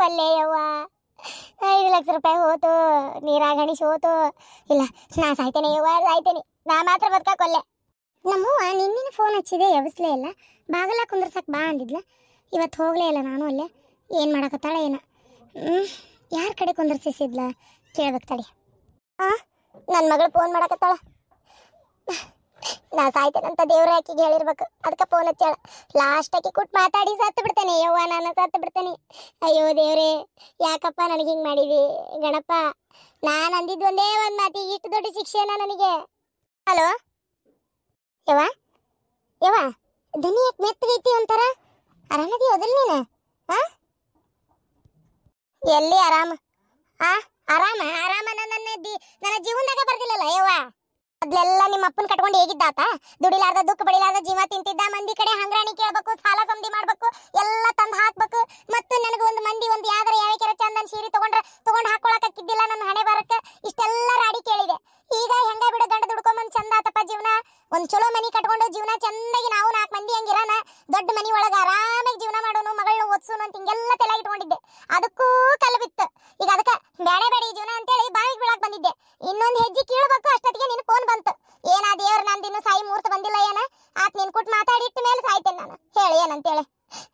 ಕೊಲ್ಲೆ ಯವ್ವ. 5 ಲಕ್ಷ ರೂಪಾಯಿ ಹೋತು, ನೀರಾಗ ಹಣಿಸಿ ಹೋತು. ಇಲ್ಲ, ನಾ ಸಾಯ್ತೇನೆ ಯವ್ವ, ಸಾಯ್ತೇನೆ. ನಾ ಮಾತ್ರ ಬದುಕಾಕೊಲ್ಲೆ. ನಮ್ಮವ್ವ ನಿನ್ನೆ ಫೋನ್ ಹಚ್ಚಿದೆ, ಎಬ್ಸ್ಲೇ ಇಲ್ಲ. ಬಾಗಲ ಕುಂದ್ರಸಕ್ ಬಾ ಅಂದಿದ್ಲ. ಇವತ್ತು ಹೋಗ್ಲೇ ಇಲ್ಲ ನಾನು ಅಲ್ಲೇ. ಏನು ಮಾಡಕತ್ತಾಳ ಏನ? ಯಾರ ಕಡೆ ಕುಂದ್ರಸಿದ್ಲ ಕೇಳ್ಬೇಕು ತಡಿ. ನನ್ನ ಮಗಳು ಫೋನ್ ಮಾಡಕತ್ತಾಳ. ನಾ ಸಾಯ್ತೇನಂತ ದೇವ್ರ ಆಕಿಗೆ ಹೇಳಿರ್ಬೇಕು, ಅದಕ್ಕೆ ಫೋನ್ ಹಚ್ಚಾಳ. ಲಾಸ್ಟ್ ಆಕಿ ಕುಟ್ ಮಾತಾಡಿ ಸತ್ತು ಬಿಡ್ತೇನೆ ಯವ್ವ, ನಾನು ಸತ್ತು ಬಿಡ್ತೇನೆ. ಅಯ್ಯೋ ದೇವ್ರೇ, ಯಾಕಪ್ಪ ನನಗೆ ಹಿಂಗೆ ಮಾಡಿದಿ ಗಣಪ? ನಾನು ಅಂದಿದ್ದು ಒಂದೇ ಒಂದು ಮಾತಿ, ಇಷ್ಟು ದೊಡ್ಡ ಶಿಕ್ಷೆನ ನನಗೆ. ಹಲೋ ಯವ್ವ, ಯವ್ವ ದನಿ ಯಾಕೆ ಮೆತ್ತಗೈತಿ ಒಂಥರ? ಆರಾಮದಿ ಹೋದಲ್ ನೀನು? ಎಲ್ಲಿ ಆರಾಮ? ಆರಾಮ ಆರಾಮ ನನ್ನ ಜೀವನದಾಗ ಬರ್ದಿಲ್ಲಲ್ಲ ಯವ್ವ. ಅದ್ಲೆಲ್ಲ ನಿಮ್ಮ ಅಪ್ಪನ ಕಟ್ಕೊಂಡು ಹೇಗಿದ್ದಾತ? ದುಡಿಲಾರ್ದ ದುಃಖ ಬಡಿಲಾರ್ದ ಜೀವ ತಿಂತಿದ್ದ. ಮಂದಿ ಕಡೆ ಹಂಗ್ರಾಣಿ ಕೇಳ್ಬೇಕು, ಸಾಲ ಸಂಧಿ ಮಾಡ್ಬೇಕು, ಎಲ್ಲ ತಂದು ಹಾಕ್ಬೇಕು. ಮತ್ತು ನನಗೆ ಒಂದು ಮಂದಿ ಒಂದು ಯಾವ್ದಾರ ಯಾವ ಕೆರೆ ಚಂದನ್ ಸೀರೆ ತಗೊಂಡು ಹಾಕೊಳಕ್ಕಿದ್ದಿಲ್ಲ ನನ್ನ ಹಣೆ ಬರಕ್ಕೆ. ಇಷ್ಟೆಲ್ಲ ರಾಡಿ ಕೇಳಿದೆ. ಈಗ ಹೆಂಗ ಬಿಡು, ಗಂಡ ದುಡ್ಕೊಂಬಂದು ಚಂದ ಆತಪ್ಪ ಜೀವನ. ಒಂದು ಚಲೋ ಮನಿ ಕಟ್ಕೊಂಡು ಜೀವನ ಚಂದಾಗಿ ನಾವು 4 ಮಂದಿ ಹಂಗಿರಾನ, ದೊಡ್ಡ ಮನಿ ಒಳಗೆ ಆರಾಮಾಗಿ ಜೀವನ ಮಾಡೋನು, ಮಗಳನ್ನ ಓದಿಸೋನು ಅಂತ ಹಿಂಗೆಲ್ಲ ತಲೆ ಇಟ್ಕೊಂಡಿದ್ದೆ. ಅದಕ್ಕೂ ಕಲ್ಲು ಬಿತ್ತು. ಈಗ ಅದಕ್ಕೆ ಬೇಡ ಈ ಜೀವನ ಅಂತೇಳಿ ಬಾವಿಗೆ ಬೀಳಕ್ ಬಂದಿದ್ದೆ. ಇನ್ನೊಂದು ಹೆಜ್ಜೆ ಕೀಳ್ಬೇಕು ಅಷ್ಟೊತ್ತಿಗೆ ನಿನ್ನ ಫೋನ್ ಬಂತು. ಏನ ದೇವ್ರ ನಂದಿನ್ನು ಸಾಯಿ ಮುಹೂರ್ತ ಬಂದಿಲ್ಲ ಏನ? ಆತ್ ನಿನ್ ಕುಟ್ ಮಾತಾಡಿ ಇಟ್ಟ ಮೇಲೆ ಸಾಯ್ತೇನೆ ನಾನು. ಹೇಳಿ ಏನಂತೇಳಿ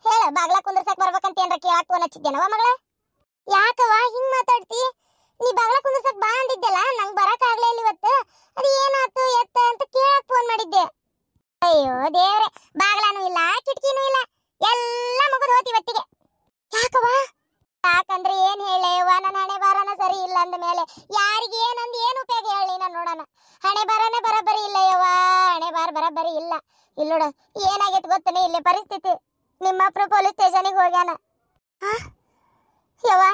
ಹೇಳ. ಬಾಗ್ಲ ಕುಂದ್ರಸಕ್ ಬರ್ಬೇಕಂತ ಏನ್ರ ಕೇಳಕ್ ಫೋನ್ ಹಚ್ಚಿದ್ದೇನವ ಮಗಳ? ಯಾಕವ ಹಿಂಗ್ ಮಾತಾಡ್ತಿ? ನೀ ಬಾಗ್ಲ ಕುಂದ್ರಸಕ್ ಬಾ ಅಂದಿದ್ದೆಲ್ಲ, ನಂಗೆ ಬರಕ್ ಆಗ್ಲೇ ಇಲ್ಲ ಇವತ್ತು. ಅದು ಏನಾತು ಎತ್ತ ಅಂತ ಕೇಳಕ್ ಫೋನ್ ಮಾಡಿದ್ದೆ. ಅಯ್ಯೋ ದೇವ್ರೆ, ಬಾಗ್ಲಾನು ಇಲ್ಲ, ಕಿಟಕಿನೂ ಇಲ್ಲ, ಎಲ್ಲ ಮುಗಿದು ಹೋತಿ ಇವತ್ತಿಗೆ. ಯಾಕವ? ಯಾಕಂದ್ರೆ ಏನ್ ಹೇಳೇವ, ನನ್ನ ಹಣೆ ಬಾರನ ಸರಿ ಇಲ್ಲ ಅಂದ ಮೇಲೆ ಯಾರಿಗೆ ಏನಂದ್ ಏನು ಉಪಯೋಗ ಹೇಳಿ? ನಾನು ನೋಡೋಣ. ಹಣೆ ಬಾರನೇ ಬರಬರಿ ಇಲ್ಲ ಯವ್ವ, ಹಣೆ ಬಾರ ಬರಬರಿ ಇಲ್ಲ. ಇಲ್ಲೋಡ ಏನಾಗೈತೆ ಗೊತ್ತನೇ ಇಲ್ಲಿ ಪರಿಸ್ಥಿತಿ. ನಿಮ್ಮಪ್ಪ ಪೊಲೀಸ್ ಸ್ಟೇಷನಿಗೆ ಹೋಗ್ಯಾನ. ಯವ್ವ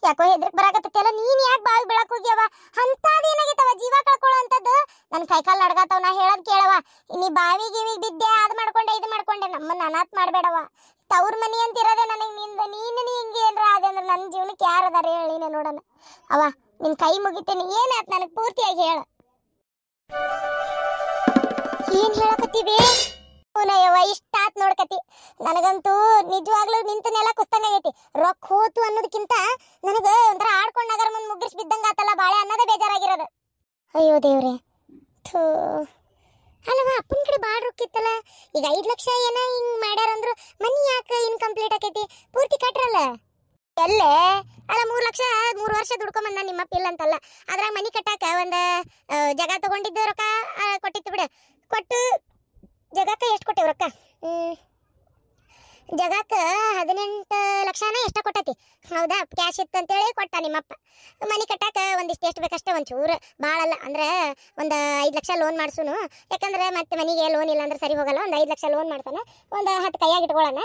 ಯಾಕೋ ಹೆದ್ರಕ್ ಬರಾಕತ್ತಲ್ಲ. ನೀನ್ ಯಾಕೆ ಬಾವಿ ಬೀಳಕ್ ಹೋಗ್ಯವ? ಅಂತಾದ ಏನಾಗೈತವ ಜೀವ ಕಳ್ಕೊಳ್ಳೋ ಅಂತದ್ದು? ನನ್ನ ಕೈಕಾಲು ನಡ್ಗಾತಾವ. ನಾ ಹೇಳೋದ್ ಕೇಳವ. ನೀ ಬಾವಿ ಗಿವಿ ಬಿದ್ದೆ, ಅದು ಮಾಡ್ಕೊಂಡೆ ಇದು ಮಾಡ್ಕೊಂಡೆ ನಮ್ಮನ್ನ ಅನಾಥ ಮಾಡ್ಬೇಡವ. ತವ್ರ ಮನಿ ಅಂತ ಇರೋದೆ ನನಗೆ ನಿಂದ. ನೀನು ಹಿಂಗೆ ಏನ್ರ ಅದೇ ಅಂದ್ರೆ ನನ್ನ ಜೀವನಕ್ಕೆ ಯಾರು ಅದಾರ ಹೇಳಿ? ನೋಡೋಣ ಅವ, ನಿನ್ ಕೈ ಮುಗಿತೇನೆ. ಏನಾಯ್ತು ನನಗೆ ಪೂರ್ತಿಯಾಗಿ ಹೇಳ. ಏನ್ ಹೇಳಕತ್ತೀವಿ? ಯವ್ವ ಇಷ್ಟಾತ್ ನೋಡ್ಕತಿ. ನನಗಂತೂ ನಿಜವಾಗ್ಲೂ ನಿಂತ ನೆಲ ಕುಸ್ತಂಗಾಗೈತಿ. ರೊಕ್ಕ ಹೋತು ಅನ್ನೋದಕ್ಕಿಂತ ನನಗ ಒಂಥರ ಆಡ್ಕೊಂಡ್ ನಗರ ಮುಂದೆ ಮುಗ್ಗಿಸ್ ಬಿದ್ದಂಗ ಆತಲ್ಲ ಬಾಳೆ ಅನ್ನೋದೇ ಬೇಜಾರಾಗಿರೋದು. ಅಯ್ಯೋ ದೇವ್ರೆ, ಥೂ. ಅಲ್ಲವ ಅಪ್ಪನ ಕಡೆ ಬಾಳ್ ರೊಕ್ಕಿತ್ತಲ್ಲ. ಈಗ 5 ಲಕ್ಷ ಏನ ಹಿಂಗ್ ಮಾಡ್ಯಾರಂದ್ರು, ಮನಿ ಯಾಕೆ ಇನ್ಕಂಪ್ಲೀಟ್ ಆಕೈತಿ? ಪೂರ್ತಿ ಕಟ್ರಲ್ಲ ಎಲ್ಲೇ? ಅಲ್ಲ 3 ಲಕ್ಷ 3 ವರ್ಷ ದುಡ್ಕೊಂಬಂದ ನಿಮ್ಮಪ್ಪ ಇಲ್ಲ ಅಂತಲ್ಲ. ಅದ್ರಾಗ ಮನಿ ಕಟ್ಟಾಕ ಒಂದು ಜಾಗ ತಗೊಂಡಿದ್ದು ರೊಕ್ಕ ಕೊಟ್ಟಿತ್ತು ಬಿಡು. ಕೊಟ್ಟು ಜಗಕ್ಕೆ ಎಷ್ಟು ಕೊಟ್ಟೆವು ರೊಕ್ಕ? ಜಗಕ್ಕೆ 18 ಲಕ್ಷನ ಎಷ್ಟ ಕೊಟ್ಟತಿ. ಹೌದಾ? ಕ್ಯಾಶ್ ಇತ್ತು ಅಂತೇಳಿ ಕೊಟ್ಟ ನಿಮ್ಮಪ್ಪ. ಮನಿ ಕಟ್ಟಾಕ ಒಂದಿಷ್ಟು ಎಷ್ಟು ಬೇಕಷ್ಟೇ, ಒಂಚೂರು ಭಾಳಲ್ಲ ಅಂದ್ರೆ ಒಂದು 5 ಲಕ್ಷ ಲೋನ್ ಮಾಡ್ಸುನು. ಯಾಕಂದ್ರೆ ಮತ್ತೆ ಮನಿಗೆ ಲೋನ್ ಇಲ್ಲ ಅಂದ್ರೆ ಸರಿ ಹೋಗಲ್ಲ. ಒಂದು 5 ಲಕ್ಷ ಲೋನ್ ಮಾಡ್ಸೋಣ, ಒಂದು 10 ಕೈಯಾಗಿ ಇಟ್ಕೊಳ್ಳೋಣ.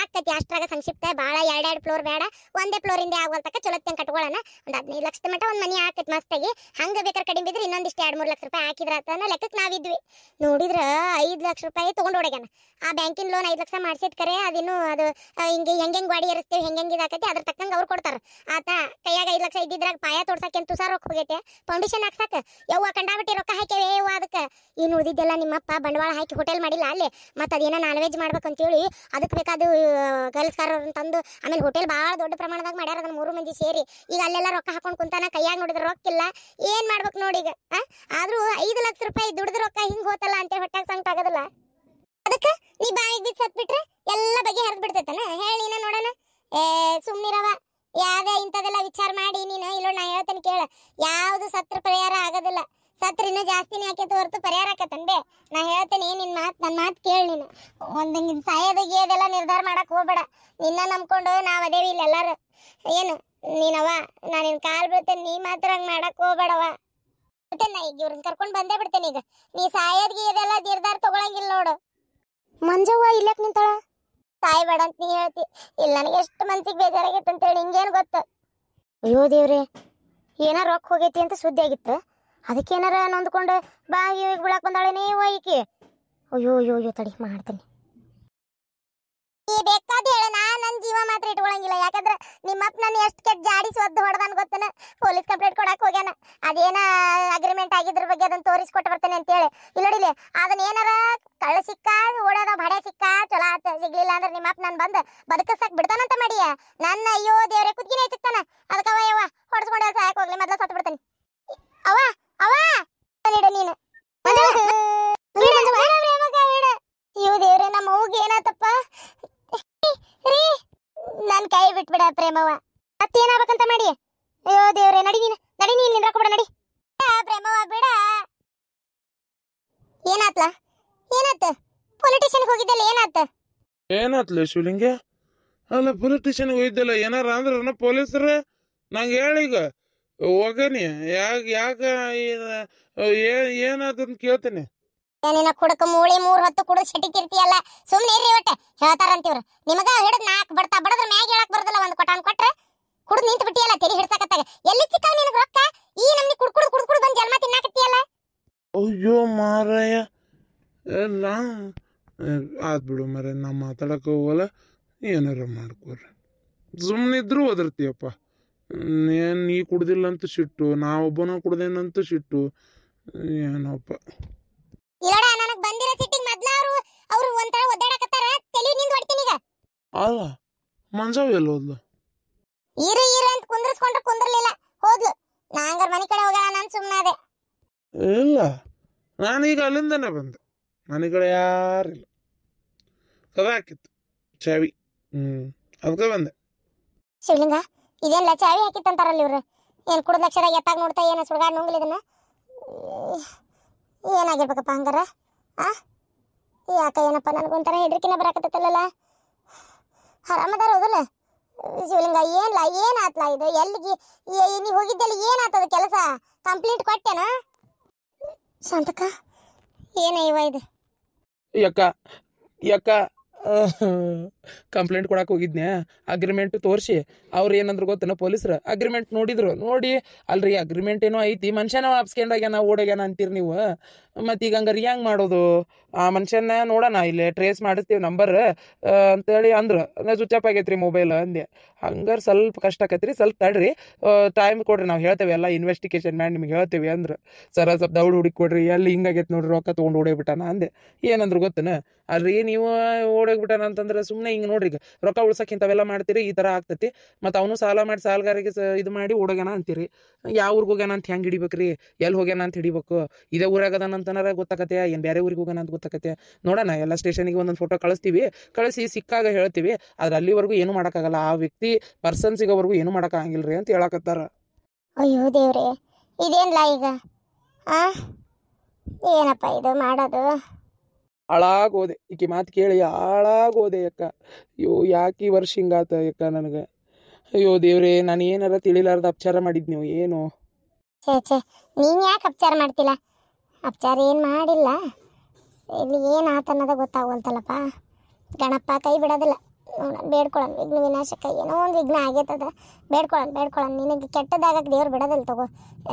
ಆಕತಿ ಅಷ್ಟ್ರಾಗ ಸಂಕ್ಷಿಪ್ತ. ಭಾಳ 2 ಫ್ಲೋರ್ ಬೇಡ, ಒಂದೇ ಫ್ಲೋರಿಂದ ಆಗೋಲ್ತಕ್ಕ ಚಲೋತ್ತಂಗೆ ಕಟ್ಕೊಳ್ಳೋಣ. ಒಂದು 15 ಲಕ್ಷದ ಮಟ್ಟ ಒಂದು ಮನಿ ಆಕತಿ ಮಸ್ತಾಗಿ. ಹಂಗೆ ಬೇಕಾದ್ರೆ ಕಡಿಮೆ ಬಿದ್ರೆ ಇನ್ನೊಂದಿಷ್ಟು 2-3 ಲಕ್ಷ ರೂಪಾಯಿ ಹಾಕಿದ್ರ ಆತನ ಲೆಕ್ಕಕ್ಕೆ ನಾವಿದ್ವಿ. ನೋಡಿದ್ರೆ 5 ಲಕ್ಷ ರೂಪಾಯಿ ತೊಗೊಂಡು ಹೊಡಗ್ಯಾನ. ಆ ಬ್ಯಾಂಕಿನ ಲೋನ್ 5 ಲಕ್ಷ ಮಾಡ್ಸಿದ್ ಕರೆ ಅದಿನ್ನು ಅದು ಹಿಂಗೆ ಹೆಂಗೆ ಗಾಡಿ ಏರಿಸ್ತೀವಿ ಹೆಂಗೆ ಇದಾಕೈತಿ ಅದ್ರ ತಕ್ಕಂಗೆ ಅವ್ರು ಕೊಡ್ತಾರೆ. ಆತ ಕೈಯಾಗ 5 ಲಕ್ಷ ಇದ್ದಿದ್ರಾಗ ಪಾಯ ತೋರ್ಸಕ್ಕೆ ಅಂತ ತುಸಾರ ರೊಕ್ಕ ಹೋಗೈತೆ, ಫೌಂಡೇಶನ್ ಹಾಕ್ಸಾಕ ಯವ್ವ ಕಂಡಾಬಿಟ್ಟಿ ರೊಕ್ಕ ಹಾಕ್ಯಾವೆ ಯವ್ವ. ಅದಕ್ಕೆ ಇನ್ನು ಉಳಿದಿದ್ದೆಲ್ಲ ನಿಮ್ಮಪ್ಪ ಬಂಡವಾಳ ಹಾಕಿ ಹೋಟೆಲ್ ಮಾಡಿಲ್ಲ ಅಲ್ಲಿ. ಮತ್ತು ಅದೇನೋ ನಾನ್ ವೆಜ್ ಮಾಡ್ಬೇಕಂತೇಳಿ ಅದಕ್ಕೆ ಬೇಕಾದ ಗಲ್ಸ್ಕಾರವ್ರನ್ನ ತಂದು ಆಮೇಲೆ ಹೋಟೆಲ್ ಭಾಳ ದೊಡ್ಡ ಪ್ರಮಾಣದಾಗ ಮಾಡ್ಯಾರ. ಅದನ್ನ 3 ಮಂದಿ ಸೇರಿ ಈಗ ಅಲ್ಲೆಲ್ಲ ರೊಕ್ಕ ಹಾಕೊಂಡು ಕುಂತಾನ. ಕೈಯಾಗ ನೋಡಿದ್ರೆ ರೊಕ್ಕ ಇಲ್ಲ, ಏನು ಮಾಡ್ಬೇಕು ನೋಡಿ ಈಗ. ಆದರೂ 5 ಲಕ್ಷ ರೂಪಾಯಿ ದುಡ್ದು ರೊಕ್ಕ ಹಿಂಗೆ ಹೋತಲ್ಲ ಅಂತೇಳಿ ಹೊಟ್ಟೆಗೆ ಸಂಕಟ ಆಗೋದಿಲ್ಲ. ಅದಕ್ಕೆ ನೀ ಬಾಯಿಗೆ ಬಿದ್ದು ಸತ್ ಬಿಟ್ರೆ ಎಲ್ಲ ಬಗ್ಗೆ ಹರಿದು ಬಿಡ್ತೈತನ ಹೇಳಿ ನೀನು ನೋಡೋಣ. ಸುಮ್ನಿರವ, ಯಾವ್ದೇ ಇಂಥದೆಲ್ಲ ವಿಚಾರ ಮಾಡಿ ನೀನು. ಇಲ್ಲ ನಾ ಹೇಳ್ತೇನೆ ಕೇಳ, ಯಾವುದು ಸತ್ರ ಪರಿಹಾರ ಆಗೋದಿಲ್ಲ. ಸತ್ರ ಇನ್ನೂ ಜಾಸ್ತಿನೇ ಆಕೈತೆ ಹೊರತು ಪರಿಹಾರ ಆಕತ್ತಂದೆ. ನಾ ಹೇಳ್ತೇನೆ ನನ್ನ ಮಾತು ಕೇಳಿ ನೀನು. ಒಂದಂಗೆ ಸಾಯೋದಾಗಿ ಅದೆಲ್ಲ ನಿರ್ಧಾರ ಮಾಡಕ್ ಹೋಗ್ಬೇಡ. ನಿನ್ನ ನಂಬ್ಕೊಂಡು ನಾವು ಅದೇವಿ ಇಲ್ಲ ಎಲ್ಲಾರು. ಏನು ನೀನವ, ನಾನು ನಿನ್ನ ಕಾಲು ಬೀಳ್ತೇನೆ, ನೀ ಮಾತ್ರ ಹಂಗೆ ಮಾಡಕ್ ಹೋಗ್ಬೇಡವ. ನಾ ಈಗ ಇವ್ರನ್ನ ಕರ್ಕೊಂಡು ಬಂದೇ ಬಿಡ್ತೇನೆ. ಈಗ ನೀ ಸಾಯೋದ್ಗೆ ಇದೆಲ್ಲ ನಿರ್ಧಾರ ತಗೊಳಂಗಿಲ್ಲ ನೋಡು. ಮಂಜವ್ವ ಇಲ್ಲಕ್ ನಿಂತಾಳ. ಸಾಯ್ಬೇಡ ಅಂತ ನೀ ಹೇಳ್ತಿ. ಇಲ್ಲ ನನಗೆ ಎಷ್ಟು ಮನ್ಸಿಗೆ ಬೇಜಾರಾಗೈತೆ ಅಂತೇಳಿ ಹಿಂಗೇನು ಗೊತ್ತು. ಅಯ್ಯೋ ದೇವ್ರೆ, ಏನಾರ ರೊಕ್ಕ ಹೋಗೈತಿ ಅಂತ ಸುದ್ದಿ ಆಗಿತ್ತು. ಅದಕ್ಕೇನಾರ ನೊಂದ್ಕೊಂಡು ಬಾಗಿ ಬಿಳಕ್ ಬಂದಾಳೇನೇ ಈಕಿ. ಅಯ್ಯೋ ಅಯ್ಯೋ ಅಯ್ಯೋ ತಡಿ ಮಾಡ್ತೀನಿ. ಈ ಬೇಕಾದ ಹೇಳ ನನ್ನ ಜೀವ ಮಾತ್ರ ಇಟ್ಕೊಳಂಗಿಲ್ಲ. ಯಾಕಂದ್ರೆ ನಿಮ್ಮಪ್ಪ ನನ್ನ ಎಷ್ಟು ಕೆಟ್ಟ ಜಾಡಿಸಿ ಒದ್ದು ಹೊಡೆದಾನ ಗೊತ್ತನ. ಪೊಲೀಸ್ ಕಂಪ್ಲೇಂಟ್ ಕೊಡಕ್ ಹೋಗ್ಯಾನ. ಅದೇನ ಅಗ್ರಿಮೆಂಟ್ ಆಗಿದ್ರ ಬಗ್ಗೆ ಅದನ್ನ ತೋರಿಸ್ಕೊಟ್ಟು ಬರ್ತೇನೆ ಅಂತ ಹೇಳಿ. ಇಲ್ಲಡಿಲೆ ಅದನ್ನ ಏನಾರ ಕಳ್ಳ ಸಿಕ್ಕ ಓಡೋದ ಬಡೆ ಸಿಕ್ಕ ಚಲೋ ಆತ. ಸಿಗ್ಲಿಲ್ಲ ಅಂದ್ರೆ ನಿಮ್ಮಪ್ಪ ನಾನು ಬಂದು ಬದುಕಸಕ್ ಬಿಡ್ತಾನಂತ ಮಾಡಿಯ ನನ್ನ. ಅಯ್ಯೋ ದೇವ್ರೆ ಕುದ್ಗಿನೇ ಹೆಚ್ಚುತ್ತಾನ. ಅದಕ್ಕವ ಯವ್ವ ಹೊಡ್ಸ್ಕೊಂಡೆ ಸಾಯಕ್ ಹೋಗ್ಲಿ, ಮೊದ್ಲ ಸತ್ತು ಬಿಡ್ತಾನೆ. ಅವ ಅವ ನೀನು ಇವ್ ದೇವ್ರೆ ನಮ್ಮ ಅವ್ಗೆ ಏನಾತಪ್ಪ. ನನ್ ಕೈ ಬಿಟ್ಬಿಡ ಪ್ರೇಮವ್ವ. ಮತ್ತೇನಾಗ್ಬೇಕಂತ ಮಾಡಿ. ಅಯ್ಯೋ ದೇವ್ರೆ ನಡಿ ನೀನ್ ನಿಂದ್ರಕ ಬಿಡ ನಡಿ. ಪ್ರೇಮವ್ವ ಬಿಡ. ಏನಾತ್ಲ ಏನಾತ? ಪೊಲಿಟಿಷಿಯನ್ಗೆ ಹೋಗಿದ್ದಲ್ಲ ಏನಾತ್ಲೆ ಶಿವಲಿಂಗ? ಅಲ್ಲ ಪೊಲಿಟಿಷಿಯನ್ಗೆ ಹೋಗಿದ್ದಲ್ಲ ಏನಾರ ಅಂದ್ರ ಪೊಲೀಸರ ನಂಗೆ ಹೇಳೀಗ ಹೋಗನಿ. ಯಾಕ ಏನಾದಂತ ಕೇಳ್ತೇನೆ. ಏನಿನ ಕುಡಕ ಮೂಳಿ 3 ಹೊತ್ತು ಕುಡಿದು ಸಿಟ್ಟಿರ್ತೀಯಲ್ಲ, ಸುಮ್ನೆ ಇರ್ರಿ. ಒಟ್ಟೆ ಹೇಳ್ತಾರಂತೀವ್ರು ನಿಮಗ ಹಿಡಿದ್ 4 ಬಡ್ತಾ ಬಡದ್ರ ಮ್ಯಾಗ ಹೇಳಕ್ ಬರೋದಿಲ್ಲ. ಒಂದು ಕೊಟಾನ್ ಕೊಟ್ರೆ ಕುಡಿದು ನಿಂತು ಬಿಟ್ಟಿಯಲ್ಲ. ತೆರಿ ಹಿಡ್ಸಕತ್ತಾಗ ಎಲ್ಲಿ ಸಿಕ್ಕಾವ ನಿನಗೆ ರೊಕ್ಕ? ಈ ನಮ್ನಿ ಕುಡ್ಕುಡ್ ಬಂದು ಜನ್ಮ ತಿನ್ನಾಕತ್ತೀಯಲ್ಲ. ಅಯ್ಯೋ ಮಾರಾಯ, ಆತ್ ಬಿಡು ಮರ. ನಾ ಮಾತಾಡಕ್ ಹೋಗಲ್ಲ, ಏನಾರ ಮಾಡ್ಕೊರಿ. ಸುಮ್ಮನಿದ್ರು ಒದರ್ತೀಯಪ್ಪ. ನೀ ಕುಡ್ದಿಲ್ಲ ಅಂತ ಸಿಟ್ಟು, ನಾ ಒಬ್ಬನ ಕುಡ್ದೇನಂತ ಸಿಟ್ಟು. ಏನಪ್ಪ ಇಲ್ಲಡ ನನಗೆ ಬಂದಿರೋ ಸಿಟ್ಟಿಗೆ ಮೊದ್ಲ ಅವರು ಒಂಥರ ಒದ್ದಾಡಕತ್ತಾರ. ತಲೆ ನಿಂದ ಹೊಡ್ತೀನಿ ಈಗ. ಅಲ್ಲ ಮಂಜಾವ್ ಎಲ್ಲಿ ಹೋದ್ಲು? ಇರು ಅಂತ ಕುಂದ್ರಿಸ್ಕೊಂಡ್ರೆ ಕುಂದ್ರಲಿಲ್ಲ, ಹೋದ್ಲು. ನಾಂಗರ್ ಮನೆ ಕಡೆ ಹೋಗೋಣ ನಾನು ಸುಮ್ಮನಾದೆ. ಇಲ್ಲ, ನಾನೀಗ ಅಲ್ಲಿಂದನೇ ಬಂದೆ. ಮನೆ ಕಡೆ ಯಾರಿಲ್ಲ, ಕದ ಹಾಕಿತ್ತು ಚಾವಿ. ಅದಕ್ಕೆ ಬಂದೆ. ಶಿವಲಿಂಗ ಇದೇನ್ಲ ಚಾವಿ ಹಾಕಿತ್ತಂತಾರಲ್ಲ ಇವ್ರು. ಏನ್ ಕುಡಿದ ಲಕ್ಷದಾಗ ಎತ್ತಾಗ ನೋಡ್ತಾ ಏನ ಸುಳ್ಗಾಡ್ ನುಂಗ್ಲಿ ಇದನ್ನ. ಏನಾಗಿರ್ಬೇಕಪ್ಪ ಹಂಗಾರ? ಯಾಕ ಏನಪ್ಪ ನನಗೊಂಥರ ಹೆದರಿಕಿನ ಬರಾಕತ್ತಲ್ಲ. ಆರಾಮದಾರ ಹೋದಲ್ಲ ಶಿವಲಿಂಗ? ಏನಾತ್ಲ ಇದು? ಎಲ್ಲಿಗೆ ನೀ ಹೋಗಿದ್ದಲ್ಲಿ ಏನಾತದ ಕೆಲಸ? ಕಂಪ್ಲೀಟ್ ಕೊಟ್ಟೆನ ಶಾಂತಕ್ಕ? ಏನ ಇವ ಇದು? ಯಾಕ ಕಂಪ್ಲೇಂಟ್ ಕೊಡಕ್ಕೆ ಹೋಗಿದ್ನ್ಯಾ. ಅಗ್ರಿಮೆಂಟ್ ತೋರಿಸಿ ಅವ್ರು ಏನಂದ್ರು ಗೊತ್ತನ ಪೊಲೀಸರು. ಅಗ್ರಿಮೆಂಟ್ ನೋಡಿ ಅಲ್ರಿ ಅಗ್ರಿಮೆಂಟ್ ಏನೋ ಐತಿ, ಮನುಷ್ಯನ ವಾಪ್ಸ್ಕೊಂಡಾಗ್ಯಾನ ಓಡಾಗ್ಯಾನ ಅಂತೀರಿ ನೀವು. ಮತ್ತು ಈಗ ಹಂಗಾರೆ ಹೆಂಗೆ ಮಾಡೋದು? ಆ ಮನುಷ್ಯನ ನೋಡೋಣ, ಇಲ್ಲಿ ಟ್ರೇಸ್ ಮಾಡಿಸ್ತೀವಿ ನಂಬರ್ ಅಂತೇಳಿ ಅಂದ್ರು. ಸ್ವಿಚ್ ಆಫ್ ಆಗೈತೆ ರೀ ಮೊಬೈಲ್ ಅಂದೆ. ಹಂಗಾರೆ ಸ್ವಲ್ಪ ಕಷ್ಟ ಆಕೈತ್ರಿ, ಸ್ವಲ್ಪ ತಡ್ರಿ, ಟೈಮ್ ಕೊಡ್ರಿ, ನಾವು ಹೇಳ್ತೇವೆ ಎಲ್ಲ ಇನ್ವೆಸ್ಟಿಗೇಷನ್ ಮಾಡಿ ನಿಮ್ಗೆ ಹೇಳ್ತೇವೆ ಅಂದ್ರೆ. ಸರ ಸ್ವಲ್ಪ ದೌಡ್ ಹುಡುಕಿ ಕೊಡ್ರಿ, ಎಲ್ಲಿ ಹಿಂಗಾಗೈತೆ ನೋಡ್ರಿ, ರೊಕ್ಕ ತೊಗೊಂಡು ಓಡೋಗ್ಬಿಟ್ಟಾನ ಅಂದೆ. ಏನಂದ್ರು ಗೊತ್ತನ? ಅಲ್ರಿ ನೀವು ಓಡೋಗ್ಬಿಟ್ಟಾನ ಅಂತಂದ್ರೆ ಸುಮ್ಮನೆ ಹಿಂಗೆ ನೋಡ್ರಿ, ಈಗ ರೊಕ್ಕ ಉಳ್ಸಕ್ಕಿಂತವೆಲ್ಲ ಮಾಡ್ತೀರಿ, ಈ ಥರ ಆಗ್ತೈತಿ. ಮತ್ತು ಅವನು ಸಾಲ ಮಾಡಿ ಸಾಲಗಾರಿಗೆ ಇದು ಮಾಡಿ ಓಡೋಗ್ಯಾನ ಅಂತೀರಿ. ಯಾವ ಊರಿಗೆ ಹೋಗ್ಯಾನ ಅಂತ ಹೆಂಗೆ ಹಿಡಿಬೇಕ್ರಿ? ಎಲ್ಲಿ ಹೋಗ್ಯಾನ ಅಂತ ಹಿಡಿಬೇಕು? ಇದೇ ಊರಾಗದಾನ ಅಂತನಾರ ಗೊತ್ತಾಕತ್ತೆ, ಏನು ಬೇರೆ ಊರಿಗೆ ಹೋಗ್ಯಾನ ಅಂತ ಗೊತ್ತಾಕತ್ತೆ? ನೋಡೋಣ, ಎಲ್ಲ ಸ್ಟೇಷನಿಗೆ ಒಂದೊಂದು ಫೋಟೋ ಕಳಿಸಿ ಸಿಕ್ಕಾಗ ಹೇಳ್ತೀವಿ. ಆದ್ರೆ ಅಲ್ಲಿವರೆಗೂ ಏನು ಮಾಡೋಕ್ಕಾಗಲ್ಲ. ಆ ವ್ಯಕ್ತಿ ಪರ್ಸನ್ ಸಿಗೋವರೆಗೂ ಏನು ಮಾಡೋಕ್ಕಾಗಿಲ್ಲ ರೀ ಅಂತ ಹೇಳಕತ್ತಾರ. ಅಯ್ಯೋ ದೇವ್ರೆ, ಇದೇನ್ಲ ಈಗ? ಏನಪ್ಪ ಇದು ಮಾಡೋದು? ಹಾಳಾಗೋದೆ, ಈಕೆ ಮಾತು ಕೇಳಿ ಹಾಳಾಗೋದೆ ಅಕ್ಕ. ಅಯ್ಯೋ ಯಾಕೆ ಈ ವರ್ಷ ಹಿಂಗಾತ ಅಕ್ಕ ನನಗೆ? ಅಯ್ಯೋ ದೇವ್ರೆ, ನಾನು ಏನಾರ ತಿಳಿಲಾರ್ದ ಅಪಚಾರ ಮಾಡಿದ್ ನೀವು ಏನು? ಛೇ ನೀನು ಯಾಕೆ ಅಪಚಾರ ಮಾಡ್ತಿಲ್ಲ? ಅಪಚಾರ ಏನು ಮಾಡಿಲ್ಲ. ಇಲ್ಲಿ ಏನು ಆತನ್ನೋದ ಗೊತ್ತಾಗವಲ್ತಲ್ಲಪ್ಪ. ಗಣಪ ಕೈ ಬಿಡೋದಿಲ್ಲ. ಬೇಡ್ಕೊಳ್ಳೋಣ, ವಿಘ್ನ ವಿನಾಶಕ ಏನೋ ಒಂದು ವಿಘ್ನ ಆಗೈತದ. ಬೇಡ್ಕೊಳ್ಳೋಣ. ನಿನಗೆ ಕೆಟ್ಟದಾಗಕ್ಕೆ ದೇವ್ರು ಬಿಡೋದಿಲ್ಲ ತಗೋ.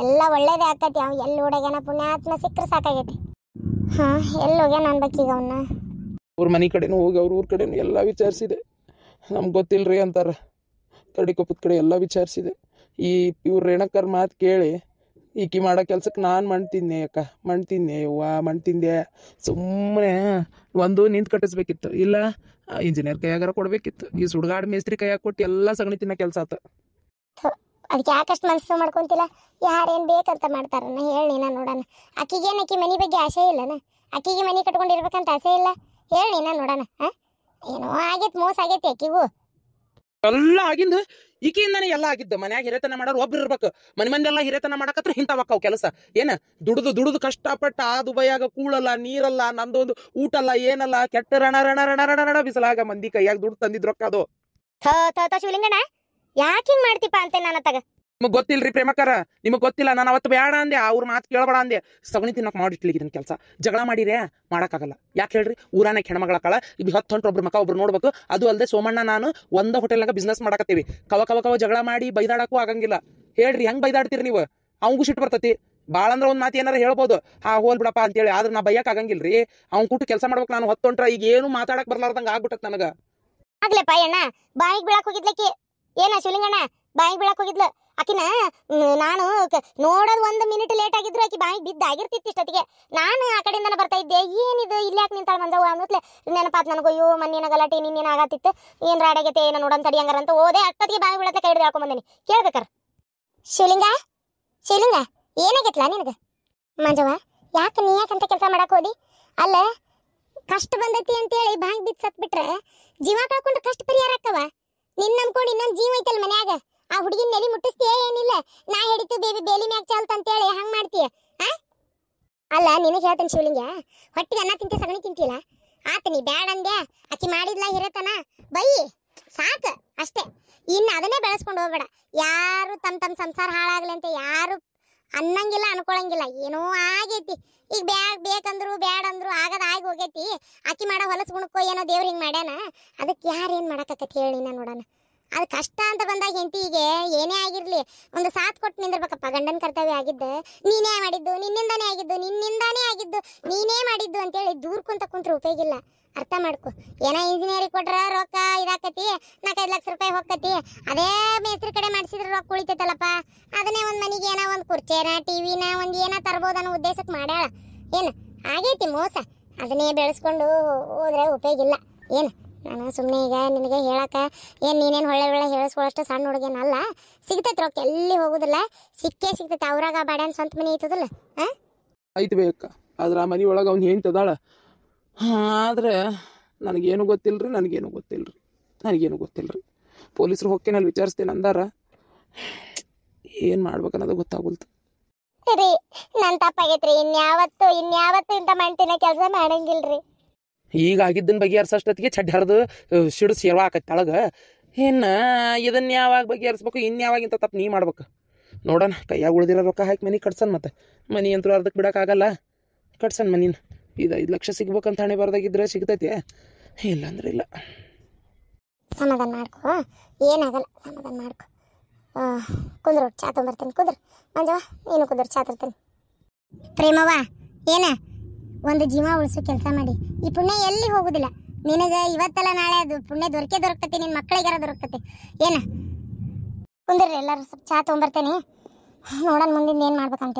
ಎಲ್ಲ ಒಳ್ಳೇದೇ ಆಕತಿ. ಅವ್ ಎಲ್ಲಿ ಓಡಾಗ್ಯಾನ ಪುಣ್ಯಾತ್ಮ ಸಿಕ್ಕರೆ ಸಾಕಾಗೈತಿ. ಎಲ್ಲಿ ಹೋಗ್ಯಾನ ಅನ್ಬೇಕೀಗ ಅವನ್ನ? ಅವ್ರ ಮನೆ ಕಡೆನೂ ಹೋಗಿ ಅವ್ರ ಊರ ಕಡೆನೂ ಎಲ್ಲ ವಿಚಾರಿಸಿದೆ. ನಮ್ಗೆ ಗೊತ್ತಿಲ್ಲರಿ ಅಂತಾರೆ. ಕರಡಿಕೊಪ್ಪದ ಕಡೆ ಎಲ್ಲ ವಿಚಾರಿಸಿದೆ. ಇವ್ರ ರೇಣಕ್ಕರ್ ಮಾತು ಕೇಳಿ ಈಕಿ ಮಾಡೋ ಕೆಲ್ಸಕ್ಕೆ ನಾನು ಮಣ್ಣು ತಿಂದೆ. ಸುಮ್ಮನೆ ಒಂದು ನಿಂತು ಕಟ್ಟಿಸ್ಬೇಕಿತ್ತು, ಇಲ್ಲ ಇಂಜಿನಿಯರ್ ಕೈಯಾಗಾರ ಕೊಡ್ಬೇಕಿತ್ತು. ಈ ಸುಡ್ಗಾಡು ಮೇಸ್ತ್ರಿ ಕೈಯಾಗ ಕೊಟ್ಟು ಎಲ್ಲ ಸಗಣಿ ತಿನ್ನೋ ಕೆಲಸ ಆತ. ಅದಕ್ಕೆ ಯಾಕಷ್ಟು ಮನಸ್ಸು ಮಾಡ್ಕೊಂತಿಲ್ಲ? ಯಾರೇನು ಬೇಕಂತ ಮಾಡ್ತಾರನ್ನ ಹೇಳಿ ನೀನ ನೋಡೋಣ. ಆಕಿಗೇನು ಆಕಿ ಮನೆ ಬಗ್ಗೆ ಆಸೆ ಇಲ್ಲನ? ಆಕಿಗೆ ಮನೆ ಕಟ್ಕೊಂಡಿರ್ಬೇಕಂತ ಆಸೆ ಇಲ್ಲ? ಹೇಳಿ ನೀನ ನೋಡೋಣ. ಏನೋ ಆಗೈತೆ, ಮೋಸ ಆಗೈತಿ ಆಕಿಗೂ. ಎಲ್ಲ ಆಗಿಂದ ಈಕೆಯಿಂದಾನೆ ಎಲ್ಲ ಆಗಿದ್ದು. ಮನ್ಯಾಗ ಹಿರೇತನ ಮಾಡೋರು ಒಬ್ರು ಇರ್ಬೇಕು. ಮಂದೆಲ್ಲ ಹಿರೇತನ ಮಾಡಕತ್ರ ಹಿಂತಾವಕ್ಕಾವ್ ಕೆಲಸ. ಏನ ದುಡ್ದು ಕಷ್ಟಪಟ್ಟ ಆ ದುಬೈಯಾಗ ಕೂಳಲ್ಲ, ನೀರಲ್ಲ, ನಂದೊಂದು ಊಟಲ್ಲ, ಏನಲ್ಲ, ಕೆಟ್ಟ ರಣ ಬಿಸಲಾಗ ಮಂದಿ ಕೈಯಾಗ ದುಡ್ಡು ತಂದಿದ್ ರೊಕ್ಕ ಅದು. ಶಿವಲಿಂಗಣ್ಣ ಯಾಕೆ ಹಿಂಗ್ ಮಾಡ್ತಿಪ್ಪ ಅಂತ ನಾನು ತಗ. ನಿಮಗ್ ಗೊತ್ತಿಲ್ರಿ ಪ್ರೇಮಕರ, ನಿಮಗ್ ಗೊತ್ತಿಲ್ಲ. ನಾನು ಅವತ್ತು ಬೇಡ ಅಂದೆ, ಅವ್ರ ಮಾತು ಕೇಳಬೇಡ ಅಂದೆ. ಸಗಣಿ ತಿನ್ನಕ್ ಮಾಡಿಟ್ಲಿಗಿದನ್ ಕೆಲಸ. ಜಗಳ ಮಾಡಿರೇ ಮಾಡಕ್ಕಾಗಲ್ಲ. ಯಾಕೆ ಹೇಳ್ರಿ? ಊರಾನ ಹೆಣ್ಮಗಳ ಈಗ 10 ಹೊಂಟ್ರೊಬ್ರು ಮಕ್ಕ ಒಬ್ರು ನೋಡ್ಬೇಕು. ಅದು ಅಲ್ಲದೆ ಸೋಮಣ್ಣ ನಾನು ಒಂದ ಹೋಟೆಲ್ನಾಗ ಬಿಸ್ನೆಸ್ ಮಾಡಕತ್ತೀವಿ. ಕವ ಜಗಳ ಮಾಡಿ ಬೈದಾಡಕ್ಕೂ ಆಗಂಗಿಲ್ಲ. ಹೇಳ್ರಿ ಹೆಂಗ್ ಬೈದಾಡ್ತೀರಿ ನೀವು? ಅವಂಗೂ ಸಿಟ್ಟು ಬರ್ತತಿ. ಭಾಳ ಅಂದ್ರೆ ಒಂದು ಮಾತು ಏನಾರ ಹೇಳ್ಬೋದು, ಹೋಲ್ ಬಿಡಪ್ಪ ಅಂತೇಳಿ. ಆದ್ರೆ ನಾ ಬೈಯಕ್ ಆಗಂಗಿಲ್ರಿ. ಅವ್ನ ಕೂಟ ಕೆಲಸ ಮಾಡ್ಬೇಕು. ನಾನು 10 ಹೊಂಟ್ರ ಈಗ ಏನು ಮಾತಾಡಕ್ ಬರ್ಲಾರ್ದಂಗ ಆಗ್ಬಿಟ್ಟತ್ ನನಗ. ಆಗ್ಲಪ್ಪ ಅಣ್ಣ ಬಾಯಿಗೆ ಬೀಳಕ್ ಹೋಗಿದ್ಲಕ್ಕಿ ಏನ ಶಿವಲಿಂಗಣ್ಣ ಬಾಯಿಗೆ ಬೀಳಕ್ ಹೋಗಿದ್ಲು ಆಕಿನ ನಾನು ನೋಡೋದು 1 ಮಿನಿಟ್ ಲೇಟ್ ಆಗಿದ್ರು ಆಕಿ ಬಾಯಿಗೆ ಬಿದ್ದಾಗಿರ್ತಿತ್ತು ಇಷ್ಟೊತ್ತಿಗೆ ನಾನು ಆ ಕಡೆಯಿಂದನೇ ಬರ್ತಾ ಇದ್ದೆ ಏನಿದು ಇಲ್ಲಿ ಯಾಕೆ ನಿಂತಾಳ ಮಂಜವ್ವ ಅನ್ನತ್ಲೆ ನೆನಪಾತ್ ನನಗೂ ಅಯ್ಯೋ ಮಣ್ಣಿನ ಗಲಾಟೆ ನಿನ್ನೇನು ಆಗತ್ತಿತ್ತು ಏನ್ ರಾಡಾಗೈತೆ ಏನೋ ನೋಡೋನ್ ತಡಿ ಹಂಗಾರ ಅಂತ ಓದೆ ಅಷ್ಟೊತ್ತಿಗೆ ಬಾಯಿ ಬೀಳತ್ತೆ ಕೈ ಹಿಡಿದು ಹಾಕೊಂಡ್ ಬಂದೇನಿ ಕೇಳ್ಬೇಕಾರ ಶಿವಲಿಂಗ ಶಿವಲಿಂಗ ಏನಾಗೈತ್ಲಾ ನಿನಗ ಮಂಜವ್ವ ಯಾಕೆ ನೀ ಯಾಕಂತ ಕೆಲಸ ಮಾಡಕ್ ಹೋದಿ ಅಲ್ಲ ಕಷ್ಟ ಬಂದೈತಿ ಅಂತೇಳಿ ಬಾಯಿಗೆ ಬಿದ್ದು ಸತ್ ಬಿಟ್ರೆ ಜೀವ ಕಳ್ಕೊಂಡ್ರೆ ಕಷ್ಟ ಪರಿಹಾರ ಆಕ್ಕವ ನಿನ್ ನಂಬ್ಕೊಂಡು ಇನ್ನೊಂದು ಜೀವ ಐತಲ್ ಮನ್ಯಾಗ ಆ ಹುಡುಗಿನ ನೆಲಿ ಮುಟ್ಟಿಸ್ತೀಯ ಏನಿಲ್ಲ ನಾ ಹಿಡಿತು ಬೇಬಿ ಬೇಲಿ ಮ್ಯಾಗ ಚಾಲ್ತ ಅಂತೇಳಿ ಹಂಗ್ ಮಾಡ್ತೀಯ ಅಲ್ಲ ನಿನಗೆ ಹೇಳ್ತೇನೆ ಶಿವಲಿಂಗ ಹೊಟ್ಟಿಗೆ ಅನ್ನ ತಿಂತಿ ಸಗಣಿ ತಿಂತಿಲ್ಲ ಆತ ನೀ ಬ್ಯಾಡ ಅಂದ್ಯಾ ಆಕಿ ಮಾಡಿದ್ಲ ಹಿರತನ ಬೈ ಸಾಕು ಅಷ್ಟೇ ಇನ್ನು ಅದನ್ನೇ ಬೆಳೆಸ್ಕೊಂಡು ಹೋಗ್ಬೇಡ ಯಾರು ತಮ್ಮ ಸಂಸಾರ ಹಾಳಾಗ್ಲಿ ಅಂತ ಯಾರು ಅನ್ನಂಗಿಲ್ಲ ಅನ್ಕೊಳಂಗಿಲ್ಲ ಏನೋ ಆಗೈತಿ ಈಗ ಬೇಕಂದ್ರು ಬ್ಯಾಡ ಅಂದ್ರು ಆಗದ ಆಗಿ ಹೋಗೈತಿ ಆಕಿ ಮಾಡೋ ಹೊಲಸ್ ಗುಣಕ್ಕೋ ಏನೋ ದೇವ್ರ ಹಿಂಗ್ ಮಾಡ್ಯಾನ ಅದಕ್ಕೆ ಯಾರೇನ್ ಮಾಡಕತ್ತೈತಿ ಹೇಳಿ ನಾ ನೋಡೋಣ ಅದು ಕಷ್ಟ ಅಂತ ಬಂದಾಗ ಹೆಂಡತಿಗೆ ಏನೇ ಆಗಿರ್ಲಿ ಒಂದು ಸಾಥ್ ಕೊಟ್ಟು ನಿಂದಿರ್ಬೇಕಪ್ಪ ಗಂಡನ ಕರ್ತವ್ಯ ಆಗಿದ್ದ ನೀನೇ ಮಾಡಿದ್ದು ನಿನ್ನಿಂದಾನೇ ಆಗಿದ್ದು ನೀನೇ ಮಾಡಿದ್ದು ಅಂತೇಳಿ ದೂರ್ಕೊಂತ ಕುಂತ್ರೆ ಉಪಯೋಗ ಇಲ್ಲ ಅರ್ಥ ಮಾಡ್ಕೊ ಏನೋ ಇಂಜಿನಿಯರಿಂಗ್ ಕೊಟ್ರ ರೊಕ್ಕ ಇದಾಕತಿ 4-5 ಲಕ್ಷ ರೂಪಾಯಿ ಹೋಗತಿ ಅದೇ ಮೇಸ್ತ್ರಿ ಕಡೆ ಮಾಡಿಸಿದ್ರೆ ರೊಕ್ಕ ಉಳಿತೈತಲ್ಲಪ್ಪ ಅದನ್ನೇ ಒಂದ್ ಮನಿಗೆ ಏನೋ ಒಂದ್ ಕುರ್ಚೇನ ಟಿವಿನ ಒಂದ್ ಏನೋ ತರ್ಬೋದು ಅನ್ನೋ ಉದ್ದೇಶಕ್ಕೆ ಮಾಡ್ಯಾಳ ಏನು ಆಗೈತಿ ಮೋಸ ಅದನ್ನೇ ಬೆಳೆಸ್ಕೊಂಡು ಹೋದ್ರೆ ಉಪಯೋಗ ಇಲ್ಲ ಏನು ನಾನು ಸುಮ್ಮನೆ ಈಗ ನಿನಗೆ ಹೇಳಕ ಏನು ನೀನೇನು ಒಳ್ಳೆ ಹೇಳಿಸ್ಕೊಳ್ಳೋಷ್ಟು ಸಣ್ಣ ಹುಡುಗೇನಲ್ಲ ಸಿಗ್ತೈತೆ ರೊಕ್ಕ ಎಲ್ಲಿ ಹೋಗುದಿಲ್ಲ ಸಿಕ್ಕೇ ಸಿಗ್ತೈತೆ ಅವ್ರಾಗ ಬಾಡ್ಯಾನ ಸ್ವಂತ ಮನೆ ಐತದಲ್ಲ ಐತಿ ಬೇಕ ಆದ್ರೆ ಆ ಮನೆ ಒಳಗೆ ಅವ್ನು ಹೆಂತದಾಳ ಆದ್ರೆ ನನಗೇನು ಗೊತ್ತಿಲ್ರಿ ಪೊಲೀಸರು ಹೋಗ್ತೇನಲ್ಲಿ ವಿಚಾರಿಸ್ತೇನೆ ಅಂದಾರ ಏನು ಮಾಡ್ಬೇಕನ್ನೋದು ಗೊತ್ತಾಗುಲ್ತು ರೀ ನನ್ನ ತಪ್ಪಾಗೈತ್ರಿ ಇನ್ಯಾವತ್ತು ಇಂಥ ಮಾಡ್ತೀನ ಕೆಲಸ ಮಾಡಂಗಿಲ್ರಿ ಈಗ ಆಗಿದ್ದನ್ ಬಗೆಹರಿಸೋಷ್ಟೊತ್ತಿಗೆ ಚಡ್ಡಿ ಹರಿದು ಸಿಡು ಸೇವಾ ಆಕೈತಿ ತಳಗ ಇನ್ನು ಇದನ್ನ ಯಾವಾಗ ಬಗೆಹರಿಸ್ಬೇಕು ಇನ್ಯಾವಾಗಿಂತ ತಪ್ಪು ನೀ ಮಾಡ್ಬೇಕು ನೋಡೋಣ ಕೈಯಾಗ ಉಳ್ದಿರೋ ರೊಕ್ಕ ಹಾಕಿ ಮನೆ ಕಟ್ಸನ್ ಮತ್ತೆ ಮನೆ ಅಂತೂ ಅರ್ಧಕ್ಕೆ ಬಿಡೋಕ್ಕಾಗಲ್ಲ ಕಟ್ಸನ್ ಮನಿನ 5 ಲಕ್ಷ ಸಿಗ್ಬೇಕಂತ ಹಣೆ ಬರ್ದಾಗಿದ್ರೆ ಸಿಗ್ತೈತಿ ಇಲ್ಲಾಂದ್ರೆ ಇಲ್ಲ ಸಮಾಧಾನ ಮಾಡ್ಕೊ ಏನಾಗಲ್ಲ ಸಮಾಧಾನ ಮಾಡ್ಕೊ ಕುಂದ್ರು ಚಾ ತೊಗೊಂಬರ್ತೇನೆ ಕುಂದ್ರು ಮಂಜವ್ವ ನೀನು ಕುಂದ್ರು ಚಾ ತರ್ತೇನೆ ಪ್ರೇಮವ್ವ ಏನ ಒಂದು ಜೀವ ಉಳಿಸೋ ಕೆಲಸ ಮಾಡಿ ಈ ಪುಣ್ಯ ಎಲ್ಲಿ ಹೋಗುದಿಲ್ಲ ನಿನಗೆ ಇವತ್ತಲ್ಲ ನಾಳೆ ಅದು ಪುಣ್ಯ ದೊರಕತಿ ನಿನ್ನ ಮಕ್ಕಳಿಗಾರ ದೊರಕತಿ ಏನ ಕುಂದ್ರಿ ಎಲ್ಲರೂ ಸ್ವಲ್ಪ ಚಾ ತೊಗೊಂಬರ್ತೇನೆ ನೋಡೋಣ ಮುಂದಿನ ಏನು ಮಾಡ್ಬೇಕಂತ